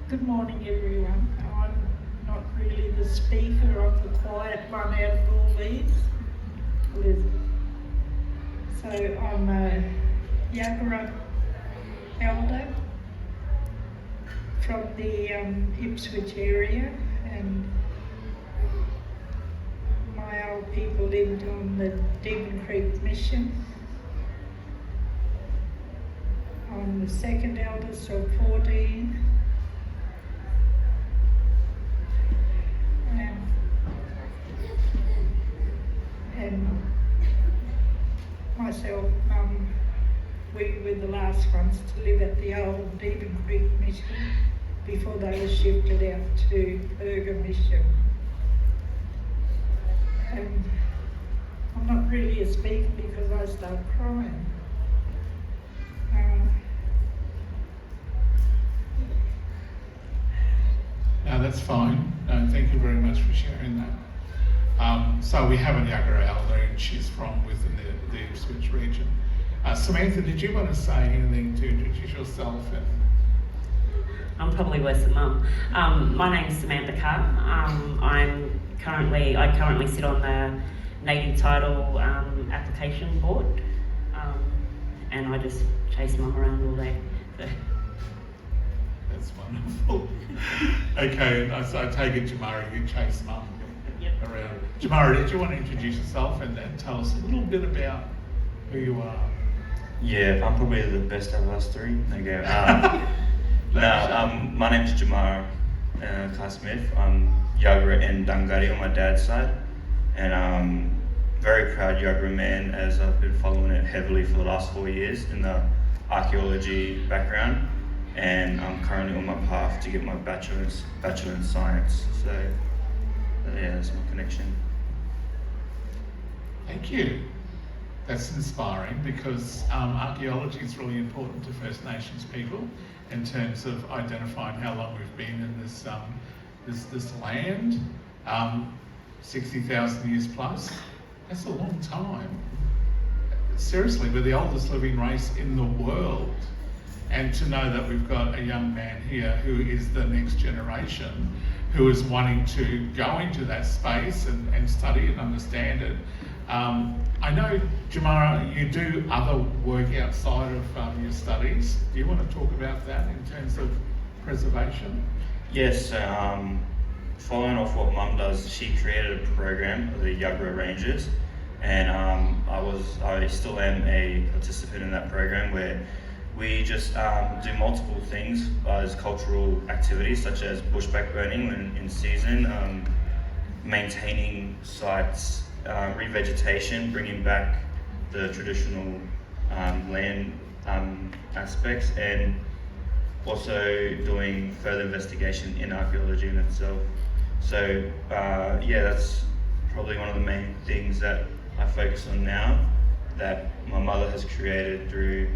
Good morning, everyone. I'm not really the speaker of the quiet one out of all these, Elizabeth. So I'm a Yuggera Elder from the Ipswich area, and my old people lived on the Devon Creek Mission. I'm the second eldest of 14. And myself, Mum, we were the last ones to live at the old Devon Creek Mission before they were shifted out to Berger Mission. And I'm not really a speaker because I start crying. No, that's fine. No, thank you very much for sharing that. So we have a Yuggera Elder, and she's from within the Ipswich region. Samantha, did you want to say anything to introduce yourself? I'm probably worse than Mum. My name's Samantha Carr. I currently sit on the native title application board, and I just chase Mum around all day. So. That's wonderful. Okay, so I take it, Jemarah, you chase Mum around. Jemarah, did you want to introduce yourself and tell us a little bit about who you are? Yeah, I'm probably the best out of us three. Okay. My name's Jemarah Carr Smith. I'm Yuggera and Dungari on my dad's side, and I'm very proud Yuggera man, as I've been following it heavily for the last 4 years in the archaeology background, and I'm currently on my path to get my bachelor in science. So yeah, that's my connection. Thank you. That's inspiring, because archaeology is really important to First Nations people in terms of identifying how long we've been in this land. 60,000 years plus. That's a long time. Seriously, we're the oldest living race in the world. And to know that we've got a young man here who is the next generation, who is wanting to go into that space and study and understand it. I know, Jemarah, you do other work outside of your studies. Do you want to talk about that in terms of preservation? Yes, following off what Mum does, she created a program of the Yuggera Rangers, and I still am a participant in that program, where we just do multiple things as cultural activities, such as bushback burning when in season, maintaining sites, revegetation, bringing back the traditional land aspects, and also doing further investigation in archaeology in itself. So yeah, that's probably one of the main things that I focus on now, that my mother has created through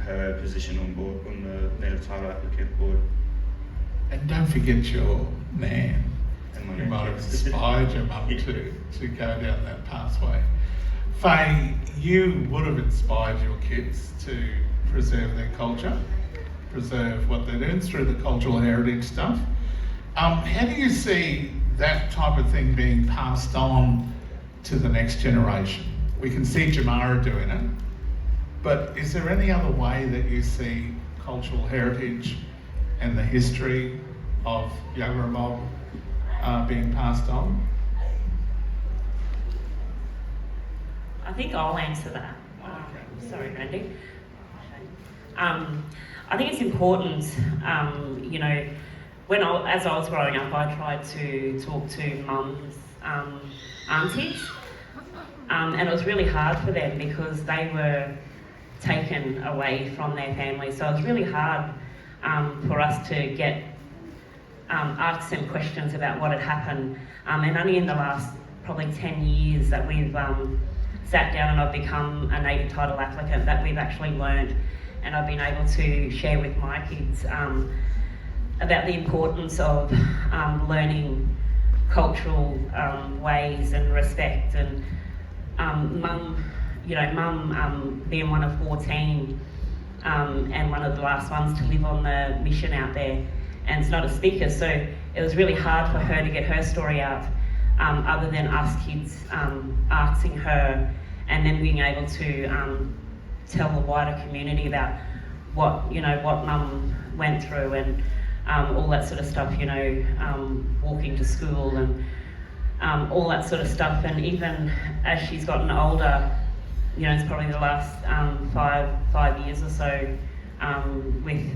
her position on board, on the native title applicant board. And don't forget your nan. You might have inspired your mum to go down that pathway. Faye, you would have inspired your kids to preserve their culture, preserve what they learned through the cultural heritage stuff. How do you see that type of thing being passed on to the next generation? We can see Jemarah doing it, but is there any other way that you see cultural heritage and the history of Yuggera mob being passed on? I think I'll answer that. Sorry, Randy. I think it's important, as I was growing up, I tried to talk to Mum's aunties, and it was really hard for them because they were taken away from their family. So it was really hard for us to get ask them questions about what had happened. And only in the last probably 10 years that we've sat down and I've become a native title applicant, that we've actually learned, and I've been able to share with my kids about the importance of learning cultural ways and respect. And Mum being one of 14 and one of the last ones to live on the mission out there, and is not a speaker, so it was really hard for her to get her story out, other than us kids asking her, and then being able to tell the wider community about what mum went through, and all that sort of stuff, walking to school and all that sort of stuff. And even as she's gotten older, it's probably the last 5 years or so, with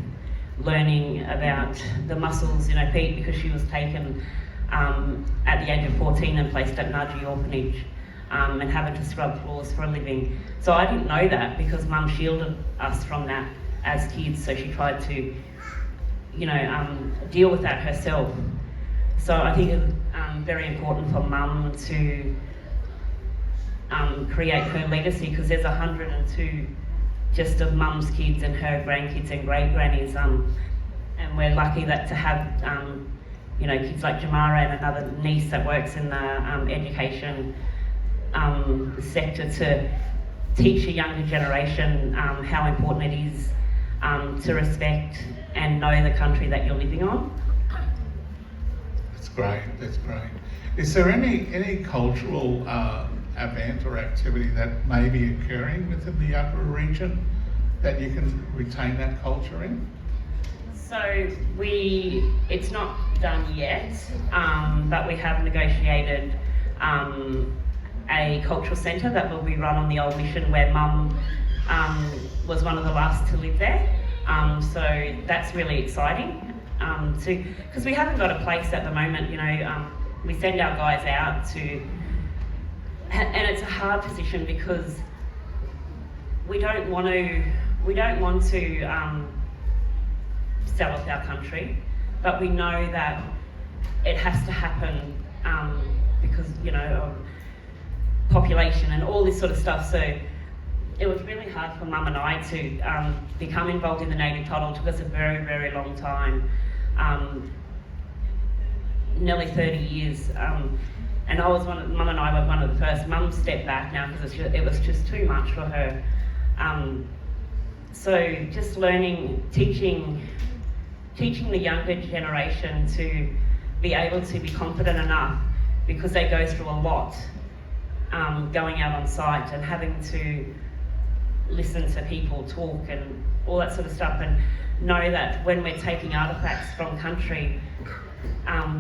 learning about the muscles, Pete, because she was taken at the age of 14 and placed at Nudgee Orphanage, and having to scrub floors for a living. So I didn't know that, because mum shielded us from that as kids, so she tried to deal with that herself. So I think it's very important for mum to create her legacy, because there's 102 just of mum's kids and her grandkids and great grannies, and we're lucky that to have kids like Jemarah and another niece that works in the education sector to teach a younger generation how important it is to respect and know the country that you're living on. That's great. Is there any cultural event or activity that may be occurring within the Yuggera region that you can retain that culture in? So it's not done yet, but we have negotiated a cultural centre that will be run on the old mission, where mum was one of the last to live there. So that's really exciting, because we haven't got a place at the moment. We send our guys out to, and it's a hard position, because we don't want to sell off our country, but we know that it has to happen because of population and all this sort of stuff. So it was really hard for mum and I to become involved in the native title. It took us a very, very long time, nearly 30 years. And mum and I were one of the first. Mum stepped back now because it was just too much for her. So just learning, teaching the younger generation to be able to be confident enough, because they go through a lot, going out on site and having to listen to people talk and all that sort of stuff, and know that when we're taking artefacts from country,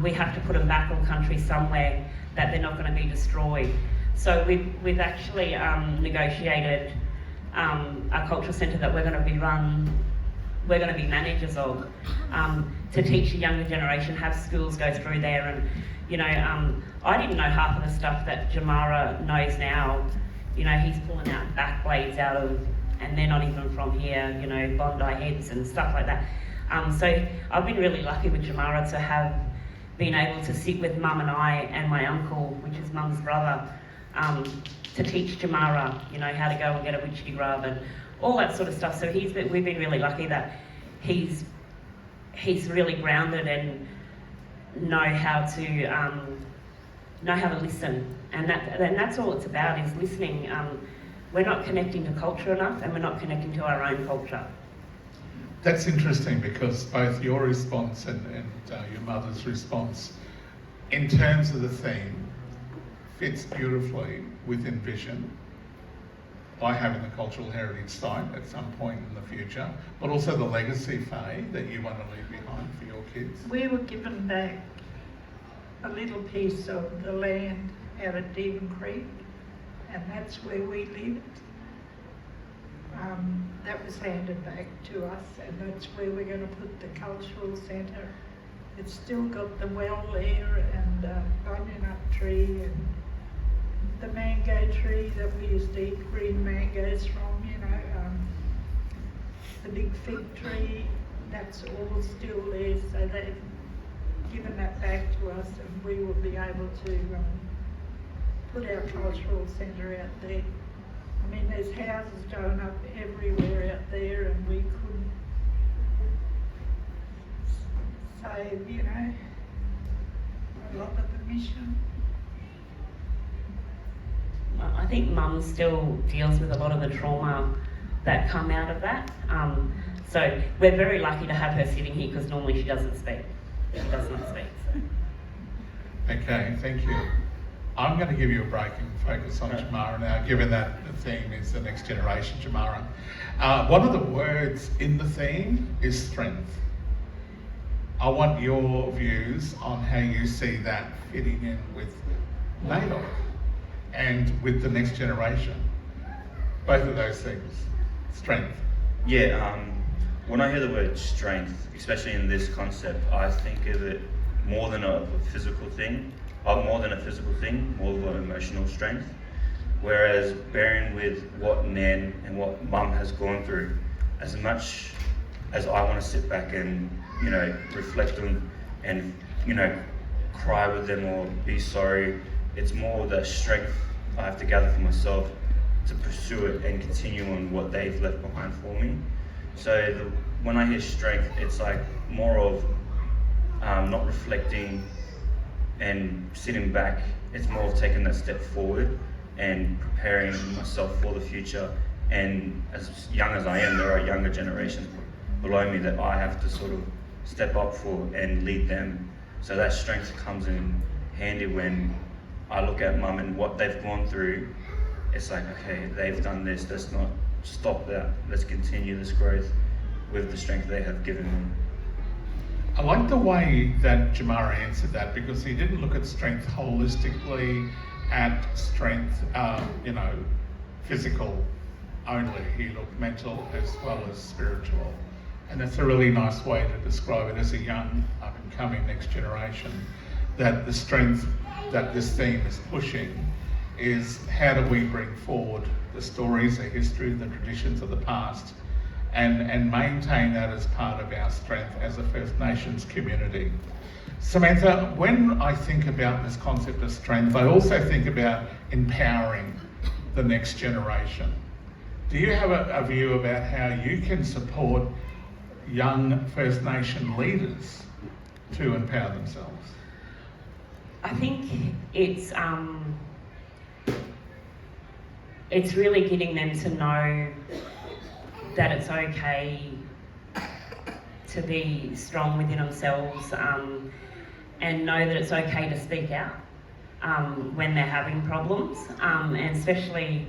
we have to put them back on country somewhere, that they're not going to be destroyed. So we've actually negotiated a cultural centre that we're going to be managers of, to teach the younger generation, have schools go through there. And I didn't know half of the stuff that Jemarah knows now. He's pulling out back blades out of, and they're not even from here, Bondi heads and stuff like that. So I've been really lucky with Jemarah to have been able to sit with mum and I and my uncle, which is mum's brother, to teach Jemarah, how to go and get a witchetty grub and all that sort of stuff. So we've been really lucky that he's really grounded and know how to listen, and that's all it's about, is listening. We're not connecting to culture enough, and we're not connecting to our own culture. That's interesting, because both your response and your mother's response, in terms of the theme, fits beautifully within vision by having the cultural heritage site at some point in the future, but also the legacy, Faye, that you want to leave behind for your kids. We were given back a little piece of the land out at Devon Creek, and that's where we lived. That was handed back to us, and that's where we're going to put the cultural centre. It's still got the well there, and bunyan up tree, and the mango tree that we used to eat green mangoes from, the big fig tree, that's all still there. So they've given that back to us, and we will be able to put our cultural centre out there. I mean, there's houses going up everywhere out there, and we couldn't save, a lot of the mission. I think mum still deals with a lot of the trauma that come out of that. So we're very lucky to have her sitting here because normally she doesn't speak. She does not speak. So. Okay, thank you. I'm going to give you a break and focus on Jemarah now, given that the theme is the next generation, Jemarah. One of the words in the theme is strength. I want your views on how you see that fitting in with NAIDOC and with the next generation. Both of those things, strength. Yeah, when I hear the word strength, especially in this concept, I think of it more than a physical thing, more of an emotional strength. Whereas bearing with what Nan and what Mum has gone through, as much as I want to sit back and, reflect on and, cry with them or be sorry, it's more the strength I have to gather for myself to pursue it and continue on what they've left behind for me. So when I hear strength, it's like more of not reflecting and sitting back. It's more of taking that step forward and preparing myself for the future. And as young as I am, there are younger generations below me that I have to sort of step up for and lead them. So that strength comes in handy when I look at Mum and what they've gone through. It's like, okay, they've done this, let's not stop that, let's continue this growth with the strength they have given me. I like the way that Jemarah answered that, because he didn't look at strength holistically, at strength, physical only. He looked mental as well as spiritual. And that's a really nice way to describe it as a young, up-and-coming next generation, that the strength that this theme is pushing is how do we bring forward the stories, the history, the traditions of the past, and maintain that as part of our strength as a First Nations community. Samantha, when I think about this concept of strength, I also think about empowering the next generation. Do you have a view about how you can support young First Nation leaders to empower themselves? I think it's really getting them to know that it's okay to be strong within themselves, and know that it's okay to speak out when they're having problems, and especially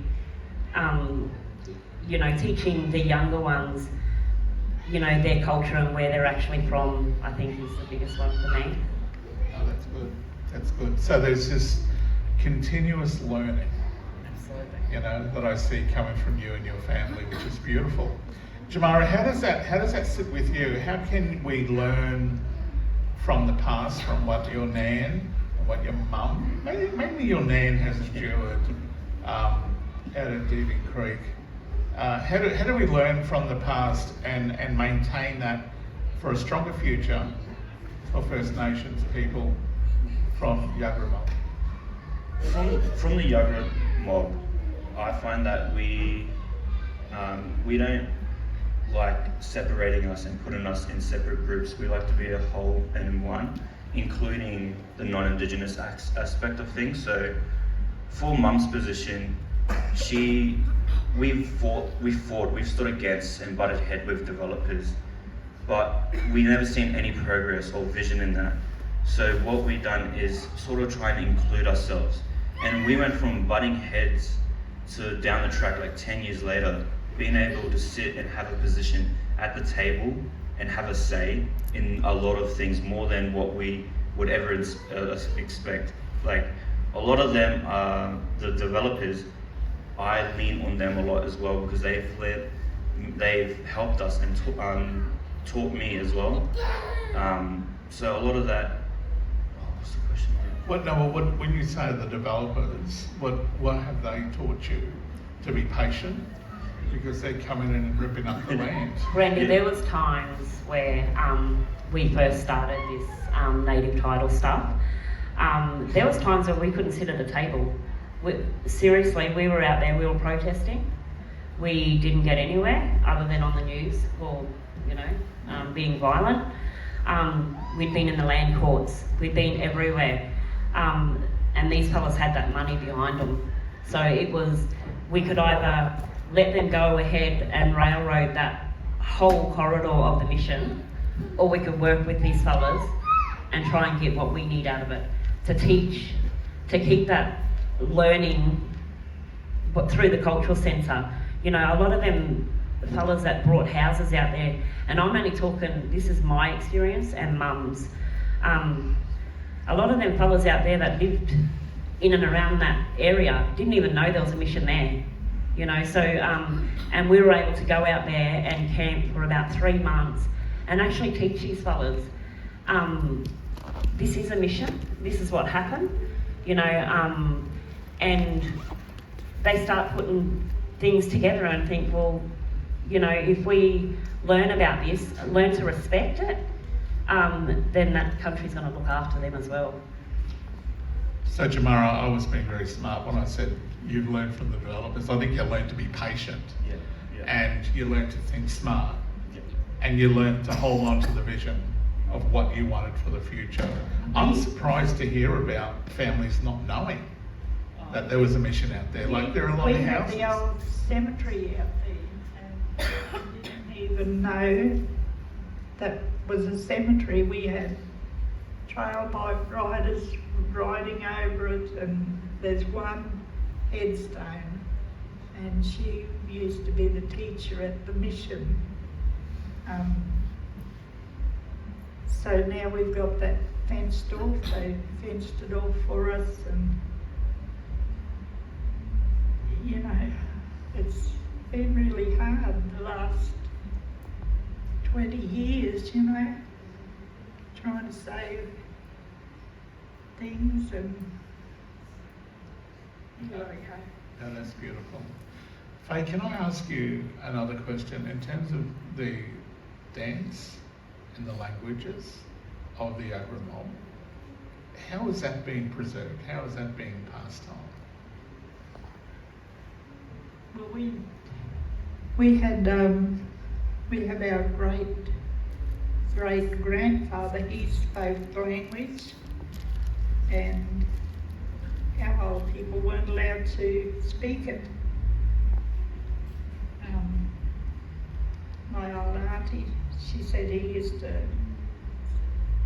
teaching the younger ones their culture and where they're actually from, I think is the biggest one for me. Oh, that's good. That's good. So there's this continuous learning, that I see coming from you and your family, which is beautiful. Jemarah, how does that sit with you? How can we learn from the past, from what your Nan and what your Mum, mainly your Nan has endured out at Deaving Creek? How do we learn from the past and maintain that for a stronger future for First Nations people from Yuggera mob? From the Yuggera mob, I find that we don't like separating us and putting us in separate groups. We like to be a whole and one, including the non-Indigenous aspect of things. So for Mum's position, we've stood against and butted head with developers, but we never seen any progress or vision in that. So what we've done is sort of try and include ourselves. And we went from butting heads to down the track, like 10 years later, being able to sit and have a position at the table and have a say in a lot of things, more than what we would ever expect. Like a lot of them, the developers, I lean on them a lot as well, because they've helped us and taught me as well. So a lot of that. What's the question? When you say the developers, what have they taught you? To be patient, because they're coming in and ripping up the land. Randy, there was times where we first started this native title stuff. There was times where we couldn't sit at a table. Seriously, we were out there, we were protesting. We didn't get anywhere other than on the news or, being violent. We'd been in the land courts, we'd been everywhere. And these fellas had that money behind them. So we could either let them go ahead and railroad that whole corridor of the mission, or we could work with these fellas and try and get what we need out of it, to teach, to keep that learning through the cultural centre. You know, a lot of them fellas that brought houses out there, and I'm only talking, this is my experience and mum's, a lot of them fellas out there that lived in and around that area didn't even know there was a mission there, you know. So and we were able to go out there and camp for about 3 months and actually teach these fellas, this is a mission, this is what happened, you know, and they start putting things together and think, well, you know, if we learn about this, learn to respect it, then that country's going to look after them as well. So Jemarah, I was being very smart when I said you've learned from the developers. I think you learned to be patient, and you learned to think smart, and you learned to hold on to the vision of what you wanted for the future. I'm surprised to hear about families not knowing that there was a mission out there. Like, there are a lot of houses. We had the old cemetery out there, and we didn't even know that was a cemetery. We had trail bike riders riding over it, and there's one headstone, and she used to be the teacher at the mission. So now we've got that fenced off. They fenced it off for us, and you know, it's been really hard the last 20 years, you know, trying to save things, and you know, Yeah, that's beautiful. Faye, can I ask you another question? In terms of the dance and the languages of the Yuggera mob, how is that being preserved? How is that being passed on? well, we have our great grandfather. He spoke language, and our old people weren't allowed to speak it. My old auntie, she said he used to,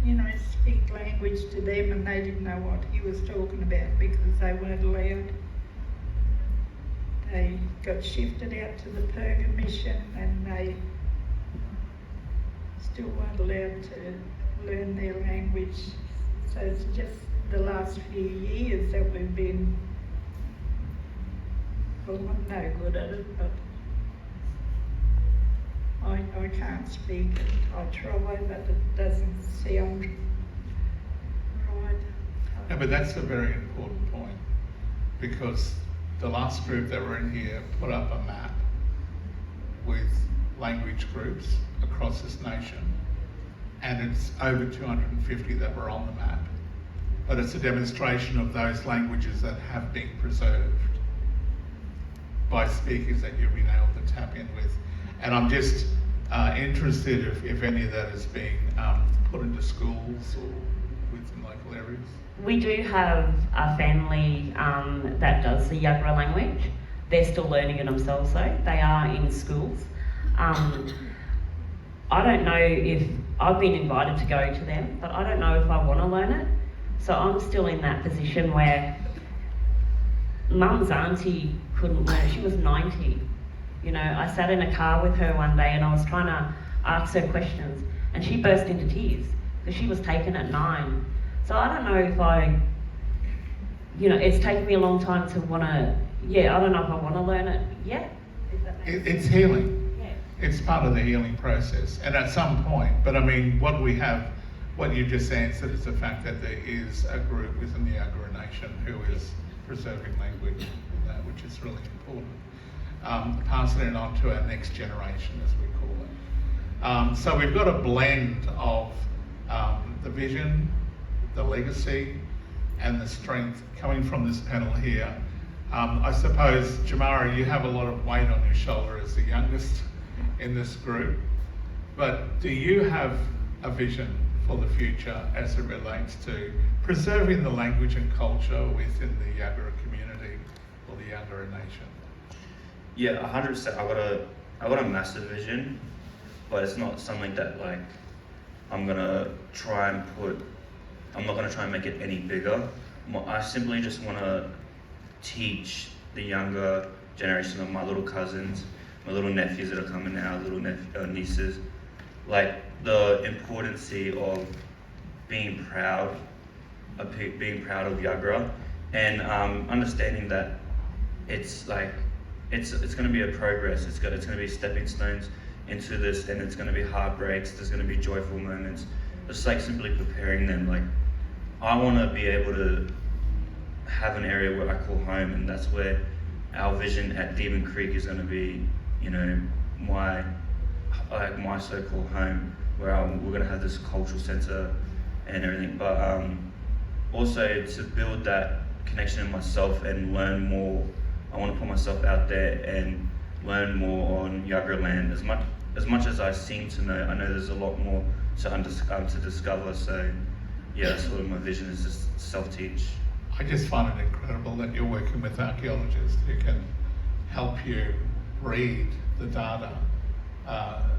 you know, speak language to them, and they didn't know what he was talking about because they weren't allowed. They got shifted out to the Perga mission, and they still weren't allowed to learn their language. So it's just the last few years that we've been, well, I'm no good at it, but I can't speak it. I try, but it doesn't sound right. Yeah, but that's a very important point, because the last group that were in here put up a map with language groups across this nation, and it's over 250 that were on the map. But it's a demonstration of those languages that have been preserved by speakers that you've been able to tap in with. And I'm just interested if any of that is being put into schools or within local areas. We do have a family that does the Yuggera language. They're still learning it themselves though. They are in schools. I don't know if, I've been invited to go to them, but I don't know if I want to learn it. So I'm still in that position where Mum's auntie couldn't learn it. She was 90. You know, I sat in a car with her one day and I was trying to ask her questions, and she burst into tears because she was taken at 9. So I don't know if I, you know, it's taken me a long time to want to, I don't know if I want to learn it yet. It's healing. Yeah. It's part of the healing process. And at some point, but I mean, what we have, what you just answered is the fact that there is a group within the Yuggera Nation who is preserving language, which is really important. Passing it on to our next generation, as we call it. So we've got a blend of the vision, the legacy, and the strength coming from this panel here. I suppose, Jemarah, you have a lot of weight on your shoulder as the youngest in this group, but do you have a vision for the future as it relates to preserving the language and culture within the Yuggera community or the Yuggera Nation? Yeah, 100%. I got a massive vision. but it's not something that like I'm not gonna try and make it any bigger. I simply just want to teach the younger generation of my little cousins, my little nephews that are coming now, little nieces, like the importance of being proud of Yuggera, and understanding that it's like it's going to be a progress. It's going to be stepping stones into this, and it's going to be heartbreaks. There's going to be joyful moments. Just like simply preparing them. Like I want to be able to have an area where I call home, and that's where our vision at Demon Creek is going to be. You know, my so-called home, where we're going to have this cultural centre and everything. But also to build that connection in myself and learn more. I want to put myself out there and learn more on Yuggera land. As much as I seem to know, I know there's a lot more to discover. So yeah, that's sort of my vision, is just self-teach. I just find it incredible that you're working with archaeologists who can help you read the data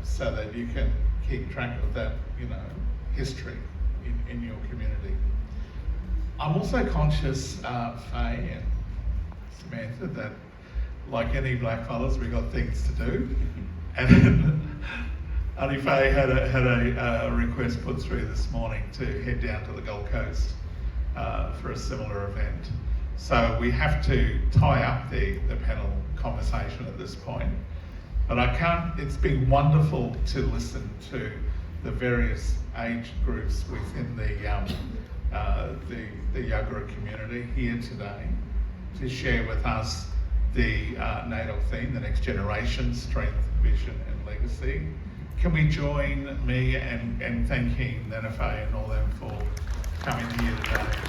so that you can keep track of that, history in your community. I'm also conscious, Faye and Samantha, that like any black fellas, we got things to do. And Auntie Faye had a request put through this morning to head down to the Gold Coast for a similar event. So we have to tie up the panel conversation at this point. But it's been wonderful to listen to the various age groups within the Yuggera community here today to share with us the NAIDOC theme, the next generation, strength, vision and legacy. Can we join me and thanking Nana Faye and all them for coming here today?